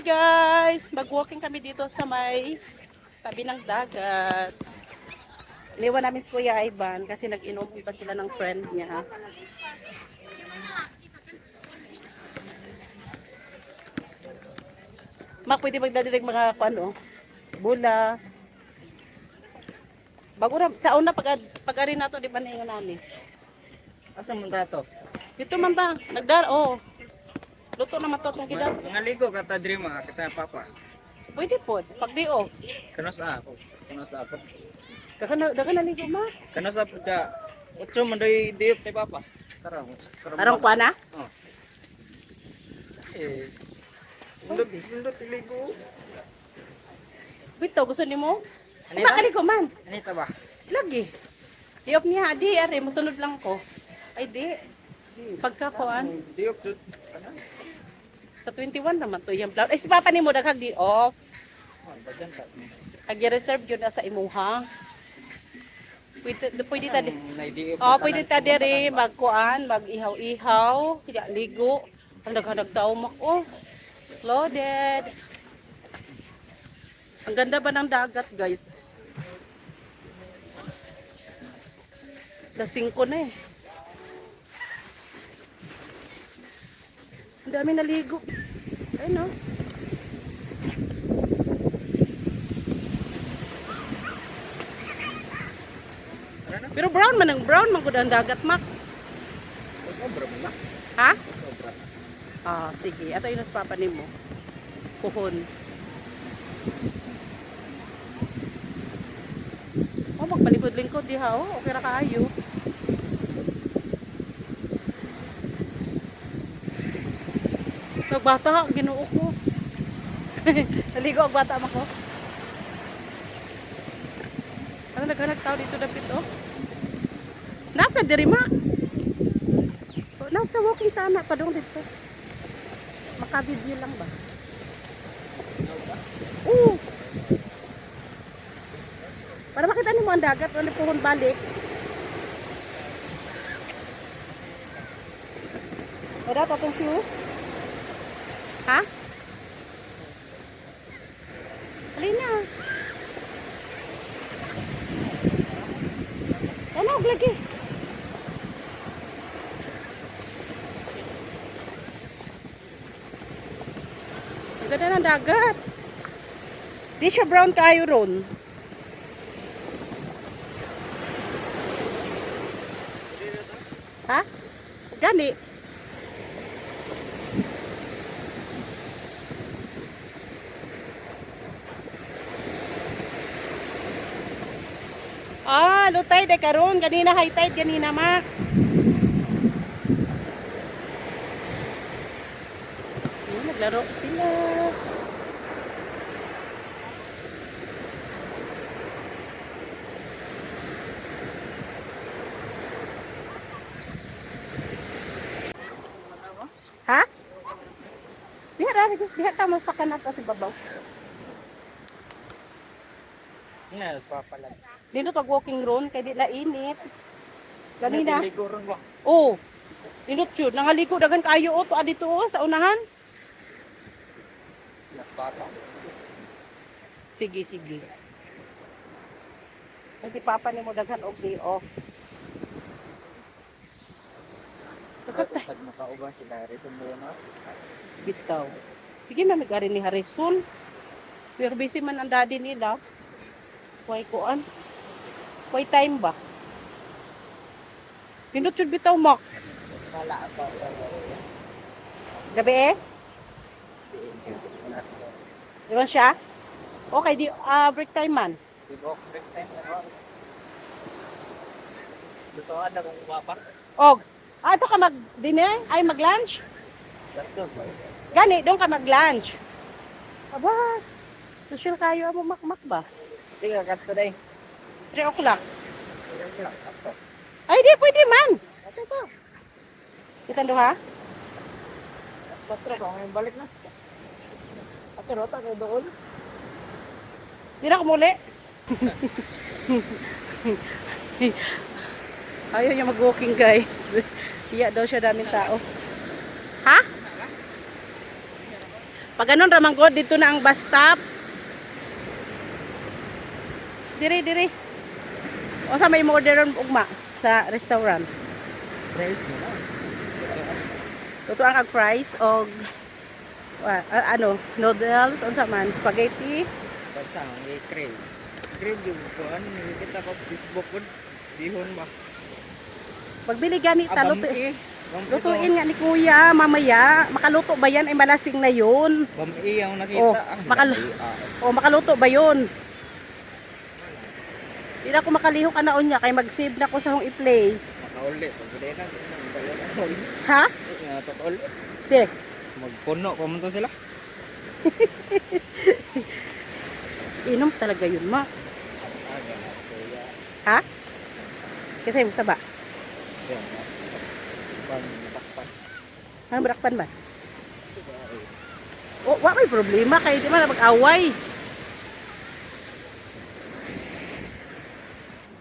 Hi guys! Mag-walking kami dito sa may tabi ng dagat. Iniwan namin si Kuya Ivan kasi nag-inom pa sila ng friend niya. Mak, pwede magdadirig mga ano, bula. Bago na, sa una pag-ari na to, di ba na yun namin? Asa man dato? Dito man ba? Oh. Luto naman to itong gidal. Mga ligo kata drima kita papa. Pwede po, pag di oh. Kanos ako. Kanos ako. Dagan na ligo ma. Kanos ako da. Utso man doy diop ni papa. Tara. Arang kwa na? Oh. Eh. Undot ligo. Bito, gusto ni mo? Anita? Pakaligo man. Anita ba? Lagi. Diop niya, di, are, musunod lang ko. Ay, di. Pagkakuan. Diop jud. Sa 21 naman to yung blouse. Ay, si Papa ni mo, daghag di off. Oh, bagyan ta. Ag-reserve yun na sa imuha. Pwede ta di. Diop. Oh, pwede ta diri magkuan, mag-ihaw-ihaw, siya ligo. Ang daghan-dagdaw mak. Oh, loaded. Ang ganda ba ng dagat, guys? Lasing ko na eh. Ang dami naligo. Ayun no. Pero brown man gud ang dagat, mak. Sobra man na. Ha? Sobra. Ah, sige. Ato yun sa papa nimo. Kuhon. Oh, magpalikod-lingkod di ha. Oh, okay ra kaayo. Nagbata, ginuo ko. Naligo ang bata mo ko. Ano naghanag tao dito dapit oh? Naka diri mak. Naka walking tana pa dong dito. Maka-video lang ba? Oo. Para makita nimo ang dagat ano puhon balik. Wala tatong shoes. Ha? Halina. Ano, lagi. Ang ganda ng dagat. Di siya brown kayo ron. Ha? Gani. Ah, low tide karon. Ganina high tide ganina mak. Naglaro sila. Ha? Diha ta mo sa kanata si babaw. Ina sa papa lang. Dito pag walking road kay di la init. Ganina. Ligo ron ba? Oh. Dinot yun. Nangaligo dagan kayo o to adito o sa unahan. Nas papa. Sige, sige. Kasi papa ni mo daghan og day off. Takot Pag makauban sila reason mo na. bitaw. Sige, mamigari ni Harrison. Pero busy man ang daddy nila. Kuhay kuan. Kuhay time ba? Dinot yun bitaw, mak. Wala pa. Gabi eh? Diba siya? Okay, di break time man. Diba, break time na ba? Dito ada kung papa. Og, ito ka mag-dinner? Ay, mag-lunch? Dito ba? Gani, doon ka mag-lunch. Aba, social kayo mo makmak ba? Tiga kat today. 3 o'clock. Ay, di, pwede man. Ito to. Kita ha? Patro ka ngayon balik na. Ate Rota kay doon. Di na kumuli. Ayaw niya mag-walking, guys. Iya daw siya daming tao. Ha? Pag ganun ramang god, dito na ang bus stop. Diri, diri. O sa may order ron ugma sa restaurant. Price mo na. Tuto ang kag fries o ano, noodles, unsa man, spaghetti. Basta ang crave. Crave yung kuhan. Kita ko sa Facebook ko. Bihon ba? Pagbili gani ta luto. Lutuin nga ni Kuya mamaya. Makaluto ba yan? Ay malasing na yun. Bami ang nakita. Makaluto ba yun? Hindi na ako makalihok anaon niya kay mag-save na ko sa hong i-play. Makauli. Pagkuli na. Ha? Totoo. Sige. Magpuno pa man to sila. Inom talaga yun, ma. Ha? Kasi mo saba. Ano barakpan ba? Oh, wa may problema kay di man mag-away.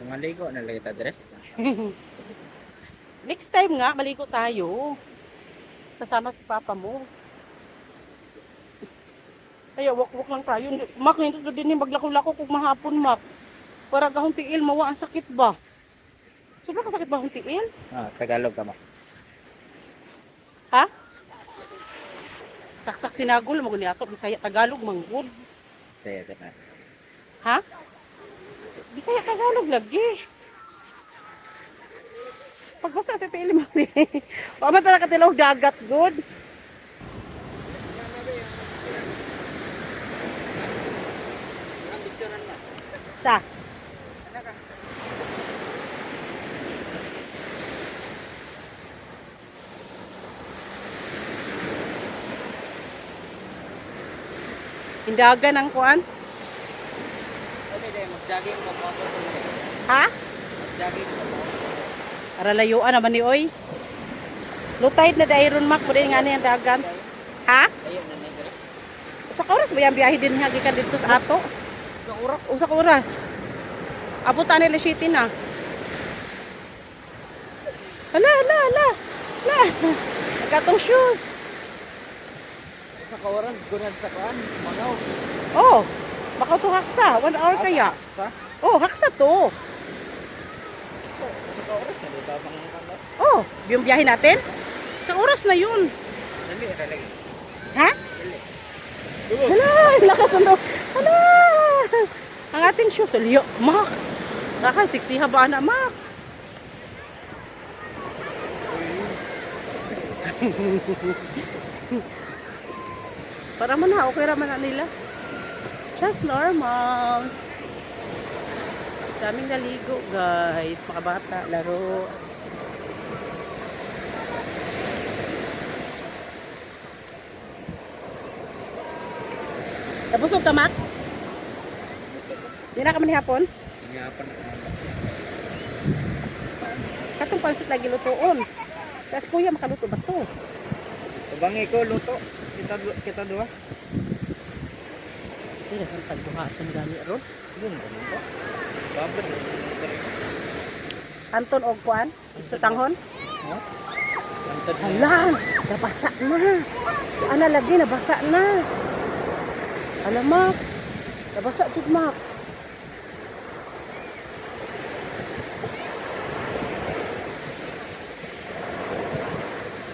Kung maligo na lang kita dire. Next time nga, maligo tayo. Kasama si papa mo. Kaya wak-wak lang tayo. Mak, nito din yung maglako-lako kung mahapon, Mak. Para gahong tiil, mawa ang sakit ba? Sobrang kasakit ba ang tiil? Tagalog ka mo. Ha? Saksak sinagol, maguni ato. Bisaya, Tagalog, manggod. Saya ka na. Ha? Bisaya, Tagalog lagi. Pagbasa sa tiil mo ni. Paman talaga tilaw dagat, good. Sa? Hindagan ang kuan? Mag-jogging mo po. Ha? Mag-jogging mo po. Para layuan naman ni Oy. Lutay na dairon mak mo din nga na yung dagan. Ha? Ayun na nagre. Sa oras ba yung biyahe din nga gikan dito sa ato? Sa oras. Usa ka oras. Abutan nila City na. Hala. Katong shoes. Sa kawaran, gunad sa kuan. Mangaw. Oh, baka to haksa. 1 hour kaya. Sa? Oh, haksa to. Sa kawaras na dito bang kanda? Oh, yung biyahe natin? Sa oras na yun. Dali, dali. Ha? Hala, lakas ano. Hala. Ang ating shoes, liyo. Mak. Nakasiksi haba na, Mak. Para man na, okay raman na nila. Just normal. Daming naligo, guys. Mga bata, laro. Nabusog ka, Mak? Hindi na ka man hapon? Ngapan. Katong pansit lagi lutoon. Sa kuya, makaluto ba to? Ubangi ko luto. Kita dua. Hindi na kang pagbuhatan gani ron. Sige mo ko. Babar. Anton og kuan sa tanghon. Ha? Antad na. Hala, nabasa na. Ana lagi nabasa na. Alam Mak, nabasa jud Mak.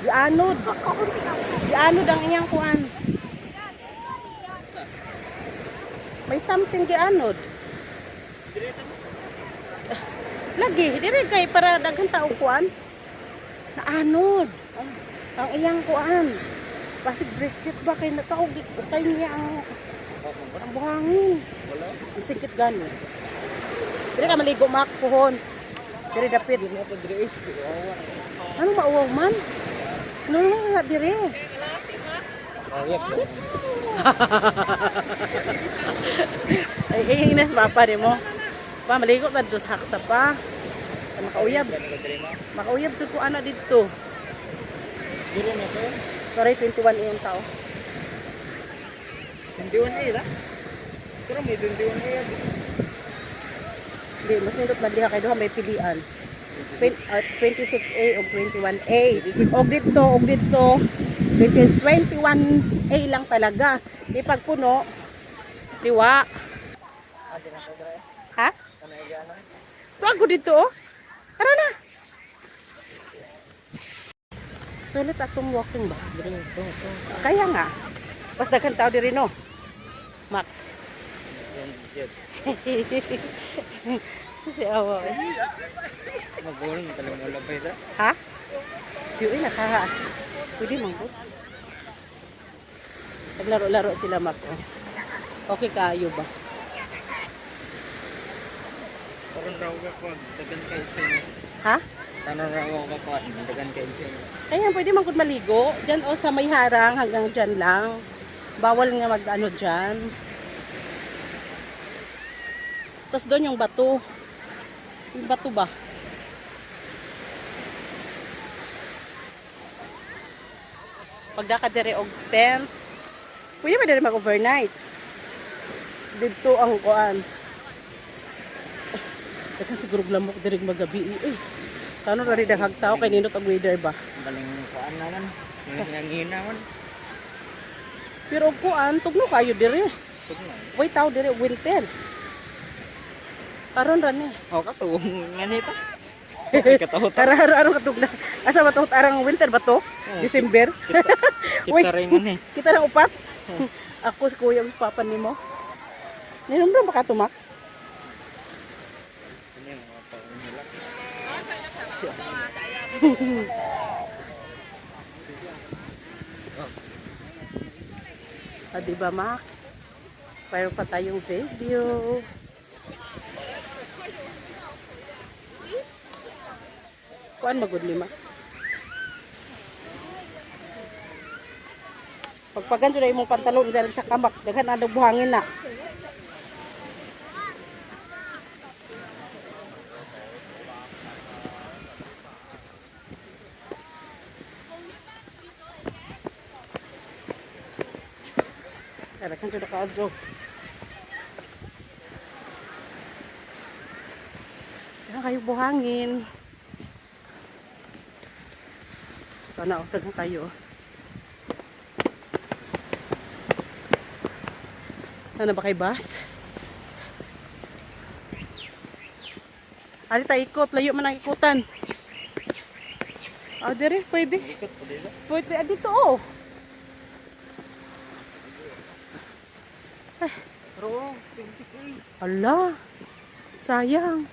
Gianod. Gianod ang iyang kuan. May something gianod. Lagi, dire kay para daghang tao kuan. Naanod. Ang iyang kuan. Basig brisket ba kay nataog kay niya ang buhangin. Wala. Isikit gani. Dire ka maligo Mak puhon. Dire dapit. Hindi na to dire. Ano mauwaw man? Ano na dire? Ayap. Ay, inas papa di mo. Pa maligo pa dos haksa pa. Makauyab. Makauyab jud ko ana didto. Dire na to. Sorry 21 iyong tao. Hindi one A la. Pero may 21 A. Di mas nindot na diha kay duha may pilian. 26A o 21A. Og dito 21A lang talaga. Di pag puno, liwa. Adi na sa dre. Ha? Sana igana. Bago dito oh. Tara na. Sulit atong walking ba? Dre, to. Kaya nga. Pas daghan tao diri no. Mak. Yan, yan. Si awa. Mag-uling talagang ulabay na. Ha? Yun nakaha. Pwede mong po. Naglaro-laro sila Mak. Oh. Okay kayo ba? Parang raw ka po, dagan kay Chinas. Ha? Tanong raw ka po, dagan kay Chinas. Ayan, pwede man gud maligo. Diyan o sa may harang hanggang diyan lang. Bawal nga mag-ano diyan. Tapos doon yung bato. Yung bato ba? Pagdaka dire og tent. Pwede ba dire mag-overnight? Dito ang kuan. Dakan siguro lamok dire magabi eh. Kano ra rin hagtaw kay nindot ang weather ba? Baling kuan naman. Nangina man. Pero og kuan tugno kayo dire. Tugnan. Way tao dire winter. Karon ra ni. Oh, katuong nga nito. Okay, katahot. Araw-araw katugna. Asa ba to? Arang winter ba to? December. Uy, Kita rin nga ni. kita lang upat. Ako si kuya ang papa nimo. Ninomdom ba ka tumak? Ano yung mga taong nila? Di ba, Mak? Mayroon pa tayong video. Kuan magud lima. Pagpagan na imong pantalon dyan sa kamak, daghan na buhangin na. Daghan sudah kaadyo. Daghan kayo buhangin. Sana daghan kayo. Ano ba kay bus? Ali tayo ikot, layo man ang ikutan. Ah, dire, pwede. Ikot po dito. Pwede, dito oh. Pero, 26A. Ala, sayang.